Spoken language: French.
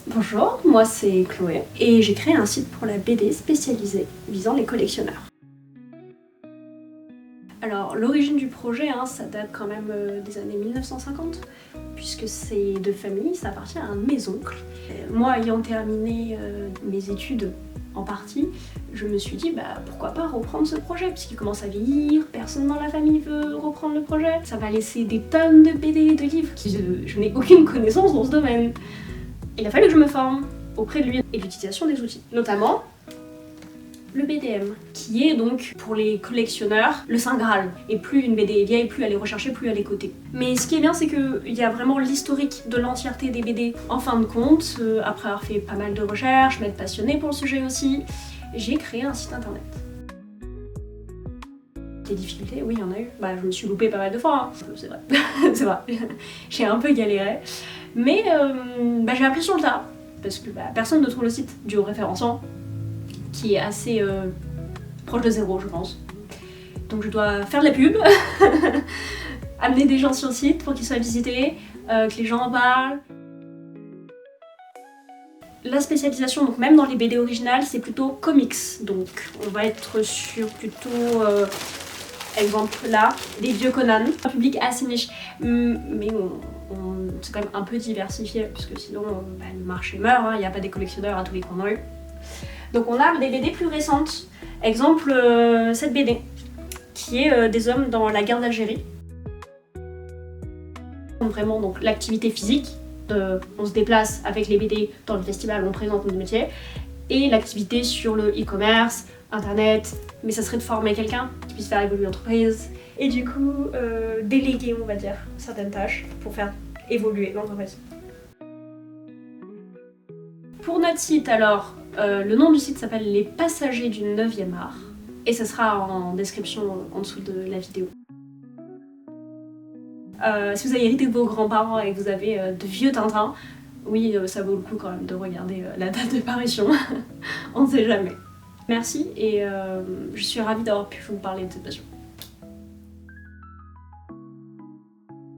Bonjour, moi c'est Chloé et j'ai créé un site pour la BD spécialisé visant les collectionneurs. Alors l'origine du projet, ça date quand même des années 1950 puisque c'est de famille, ça appartient à un de mes oncles. Moi ayant terminé mes études en partie, je me suis dit pourquoi pas reprendre ce projet puisqu'il commence à vieillir, personne dans la famille veut reprendre le projet. Ça va laisser des tonnes de BD et de livres, je n'ai aucune connaissance dans ce domaine. Il a fallu que je me forme auprès de lui et l'utilisation des outils, notamment le BDM, qui est donc pour les collectionneurs le Saint Graal. Et plus une BD est vieille, plus elle est recherchée, plus elle est cotée. Mais ce qui est bien, c'est qu'il y a vraiment l'historique de l'entièreté des BD. En fin de compte, après avoir fait pas mal de recherches, m'être passionnée pour le sujet aussi, j'ai créé un site internet. Des difficultés, oui, il y en a eu. Je me suis loupée pas mal de fois, c'est vrai. C'est vrai. J'ai un peu galéré. Mais j'ai appris sur le tas, parce que personne ne trouve le site du référencement, qui est assez proche de zéro, je pense. Donc je dois faire de la pub, amener des gens sur le site pour qu'ils soient visités, que les gens en parlent. La spécialisation, donc même dans les BD originales, c'est plutôt comics. Donc on va être sur plutôt, exemple là, des vieux Conan, un public assez niche. Mais c'est quand même un peu diversifié, parce que sinon le marché meurt, il n'y a pas des collectionneurs à tous les coins de rue. Donc on a des BD plus récentes, exemple cette BD, qui est des hommes dans la guerre d'Algérie. Vraiment donc l'activité physique, on se déplace avec les BD dans le festival, on présente notre métier, et l'activité sur le e-commerce, internet, mais ça serait de former quelqu'un qui puisse faire évoluer l'entreprise, et du coup déléguer, on va dire, certaines tâches pour faire évoluer l'entreprise. Pour notre site alors, le nom du site s'appelle Les Passagers du 9e art et ça sera en description en dessous de la vidéo. Si vous avez hérité de vos grands-parents et que vous avez de vieux Tintins, oui, ça vaut le coup quand même de regarder la date de parution, on ne sait jamais. Merci et je suis ravie d'avoir pu vous parler de cette passion.